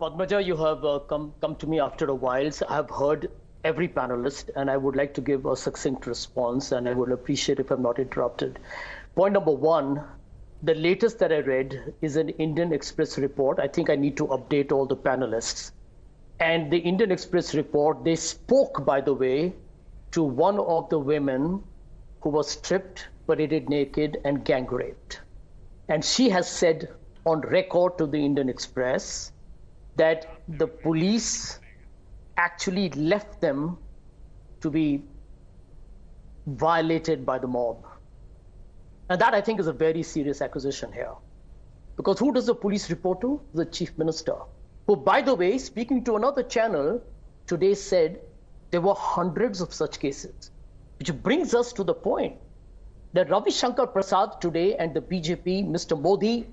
Padmaja, you have come to me after a while. So I have heard every panelist, and I would like to give a succinct response, and I would appreciate if I'm not interrupted. Point number one, the latest that I read is an Indian Express report. I think I need to update all the panelists. And the Indian Express report, they spoke, by the way, to one of the women who was stripped, paraded naked, and gang raped. And she has said on record to the Indian Express that the police actually left them to be violated by the mob. And that, I think, is a very serious accusation here. Because who does the police report to? The chief minister, who, by the way, speaking to another channel today, said there were hundreds of such cases, which brings us to the point that Ravi Shankar Prasad today and the BJP, Mr. Modi,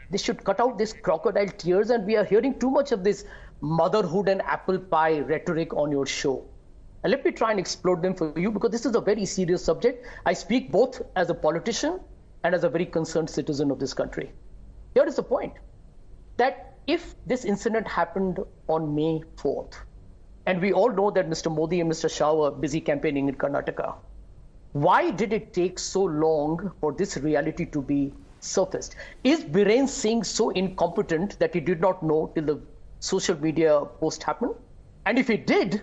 they should cut out these crocodile tears, and we are hearing too much of this motherhood and apple pie rhetoric on your show. And let me try and explode them for you, because this is a very serious subject. I speak both as a politician and as a very concerned citizen of this country. Here is the point, that if this incident happened on May 4th, and we all know that Mr. Modi and Mr. Shah were busy campaigning in Karnataka, why did it take so long for this reality to be surfaced? Is Biren Singh so incompetent that he did not know till the social media post happened? And if he did,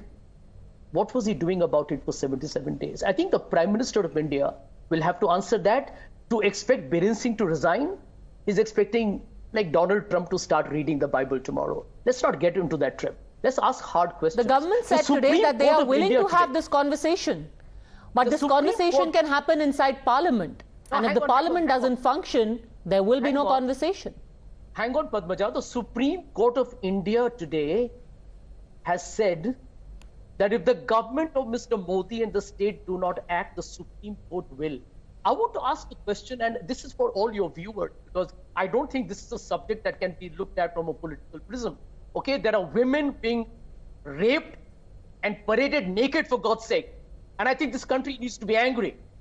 what was he doing about it for 77 days? I think the Prime Minister of India will have to answer that. To expect Biren Singh to resign is expecting like Donald Trump to start reading the Bible tomorrow. Let's not get into that trip. Let's ask hard questions. The government said today that they are willing to have this conversation. But this conversation can happen inside Parliament. And if the Parliament doesn't function, there will be no conversation. Hang on, Padmaja. The Supreme Court of India today has said that if the government of Mr. Modi and the state do not act, the Supreme Court will. I want to ask a question, and this is for all your viewers, because I don't think this is a subject that can be looked at from a political prism. Okay, there are women being raped and paraded naked, for God's sake. And I think this country needs to be angry.